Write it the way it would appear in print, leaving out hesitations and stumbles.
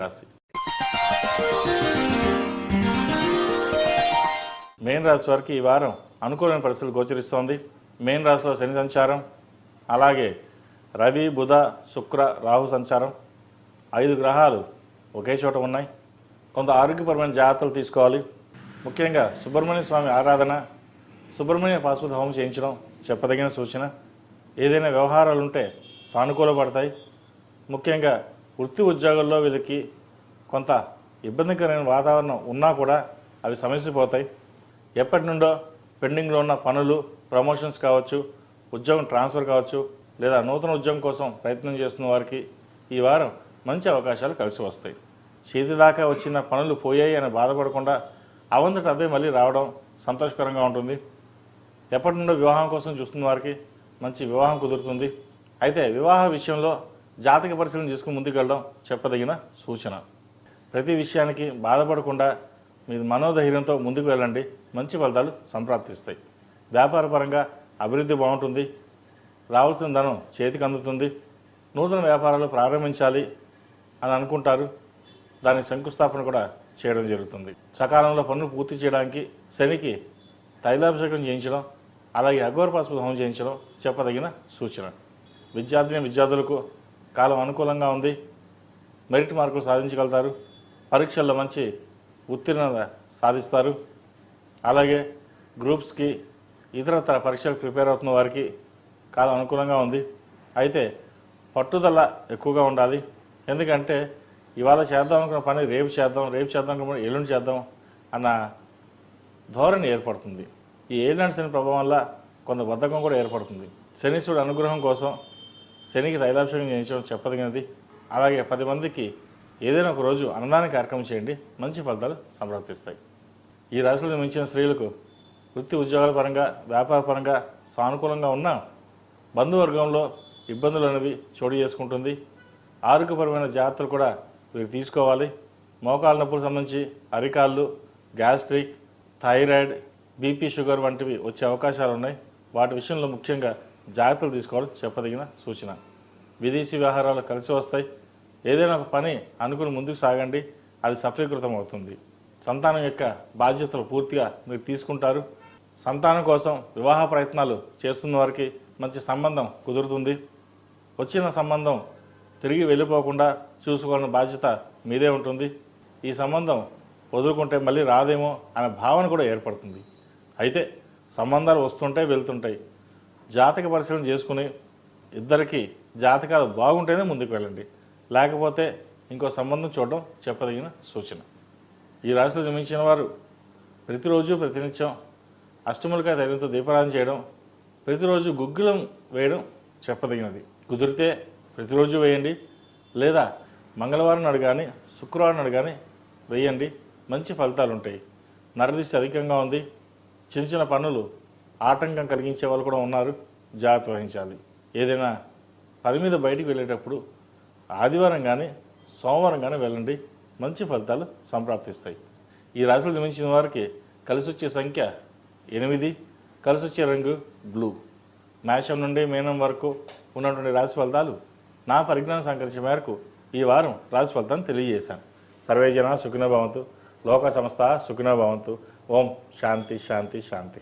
రాశి మేన్ రాశి వారికి ఈ వారం అనుకూలమైన పరిస్థితులు గోచరిస్తోంది. మేన్ రాశిలో శని సంచారం, అలాగే రవి, బుధ, శుక్ర, రాహు సంచారం, 5 గ్రహాలు ఒకే చోట ఉన్నాయి. కొంత ఆరోగ్యపరమైన జాగ్రత్తలు తీసుకోవాలి. ముఖ్యంగా సుబ్రహ్మణ్య స్వామి ఆరాధన, సుబ్రహ్మణ్య పాశుపత హోమం చేయించడం చెప్పదగిన సూచన. ఏదైనా వ్యవహారాలు ఉంటే సానుకూలపడతాయి. ముఖ్యంగా వృత్తి ఉద్యోగాల్లో వీళ్ళకి కొంత ఇబ్బందికరమైన వాతావరణం ఉన్నా కూడా అవి సమస్యపోతాయి. ఎప్పటి నుండో పెండింగ్లో ఉన్న పనులు, ప్రమోషన్స్ కావచ్చు, ఉద్యోగం ట్రాన్స్ఫర్ కావచ్చు, లేదా నూతన ఉద్యోగం కోసం ప్రయత్నం చేస్తున్న వారికి ఈ వారం మంచి అవకాశాలు కలిసి వస్తాయి. చేతి దాకా వచ్చిన పనులు పోయాయి అని బాధపడకుండా అవంతట అవే మళ్ళీ రావడం సంతోషకరంగా ఉంటుంది. ఎప్పటి నుండో వివాహం కోసం చూస్తున్న వారికి మంచి వివాహం కుదురుతుంది. అయితే వివాహ విషయంలో జాతక పరిశీలన చేసుకుని ముందుకెళ్ళడం చెప్పదగిన సూచన. ప్రతి విషయానికి బాధపడకుండా మీరు మనోధైర్యంతో ముందుకు వెళ్ళండి, మంచి ఫలితాలు సంప్రాప్తిస్తాయి. వ్యాపారపరంగా అభివృద్ధి బాగుంటుంది. రావాల్సిన ధనం చేతికి అందుతుంది. నూతన వ్యాపారాలు ప్రారంభించాలి అని అనుకుంటారు. దాని శంకుస్థాపన కూడా చేయడం జరుగుతుంది. సకాలంలో పనులు పూర్తి చేయడానికి శనికి తైలాభిషేకం చేయించడం, అలాగే అఘోర పాశుపత హోమం చేయించడం చెప్పదగిన సూచన. విద్యార్థులకు కాలం అనుకూలంగా ఉంది. మెరిట్ మార్కులు సాధించగలుగుతారు. పరీక్షల్లో మంచి ఉత్తీర్ణత సాధిస్తారు. అలాగే గ్రూప్స్కి, ఇతరతర పరీక్షలకు ప్రిపేర్ అవుతున్న వారికి కాలం అనుకూలంగా ఉంది. అయితే పట్టుదల ఎక్కువగా ఉండాలి. ఎందుకంటే ఇవాళ చేద్దాం అనుకున్న పని రేపు చేద్దాం అనుకున్న ఎల్లుండి చేద్దాం అన్న ధోరణి ఏర్పడుతుంది. ఈ ఏలినాటి శని ప్రభావం వల్ల కొంత బద్ధకం కూడా ఏర్పడుతుంది. శనీశ్వరుడు అనుగ్రహం కోసం శనికి తైలాభిషేకం చేయించడం చెప్పదగినది. అలాగే 10 మందికి ఏదైనా ఒక రోజు అన్నదాన కార్యక్రమం చేయండి, మంచి ఫలితాలు సంప్రాప్తిస్తాయి. ఈ రాశిలో మించిన స్త్రీలకు వృత్తి ఉద్యోగాల పరంగా, వ్యాపార పరంగా సానుకూలంగా ఉన్న బంధువర్గంలో ఇబ్బందులు అనేవి చోటు చేసుకుంటుంది. ఆరోగ్యపరమైన జాగ్రత్తలు కూడా వీరు తీసుకోవాలి. మోకాళ్ళ నొప్పులకు సంబంధించి అరికాళ్ళు, గ్యాస్ట్రిక్, థైరాయిడ్, బీపీ, షుగర్ వంటివి వచ్చే అవకాశాలు ఉన్నాయి. వాటి విషయంలో ముఖ్యంగా జాగ్రత్తలు తీసుకోవడం చెప్పదగిన సూచన. విదేశీ వ్యవహారాలు కలిసి వస్తాయి. ఏదైనా ఒక పని అనుకుని ముందుకు సాగండి, అది సఫలీకృతం అవుతుంది. సంతానం యొక్క బాధ్యతలు పూర్తిగా మీరు తీసుకుంటారు. సంతానం కోసం వివాహ ప్రయత్నాలు చేస్తున్న వారికి మంచి సంబంధం కుదురుతుంది. వచ్చిన సంబంధం తిరిగి వెళ్ళిపోకుండా చూసుకోవాలన్న బాధ్యత మీదే ఉంటుంది. ఈ సంబంధం వదులుకుంటే మళ్ళీ రాదేమో అనే భావన కూడా ఏర్పడుతుంది. అయితే సంబంధాలు వస్తుంటాయి, వెళ్తుంటాయి. జాతక పరిశీలన చేసుకుని ఇద్దరికి జాతకాలు బాగుంటేనే ముందుకు వెళ్ళండి, లేకపోతే ఇంకో సంబంధం చూడడం చెప్పదగిన సూచన. ఈ రాశిలో జన్మించిన వారు ప్రతిరోజు ప్రతినిత్యం అష్టములకాయ తైలంతో దీపారాధన చేయడం, ప్రతిరోజు గుగ్గిలం వేయడం చెప్పదగినది. కుదిరితే ప్రతిరోజు వేయండి, లేదా మంగళవారం నాడు కానీ శుక్రవారం నాడు కానీ వేయండి, మంచి ఫలితాలు ఉంటాయి. నరదిష్టి అధికంగా ఉంది. చిన్న చిన్న పనులు ఆటంకం కలిగించే వాళ్ళు కూడా ఉన్నారు, జాగ్రత్త వహించాలి. ఏదైనా పని మీద బయటికి వెళ్ళేటప్పుడు ఆదివారం కానీ సోమవారం కానీ వెళ్ళండి, మంచి ఫలితాలు సంప్రాప్తిస్తాయి. ఈ రాశులు జన్మించిన వారికి కలిసి వచ్చే సంఖ్య 8, కలిసి వచ్చే రంగు బ్లూ. మేషం నుండి మీనం వరకు ఉన్నటువంటి రాశి ఫలితాలు నా పరిజ్ఞానం సంకరించే మేరకు ఈ వారం రాశి ఫలితాన్ని తెలియజేశాను. సర్వే జన సుఖినో భవంతు, లోక సమస్త సుఖినో భవంతు. ఓం శాంతి శాంతి శాంతి.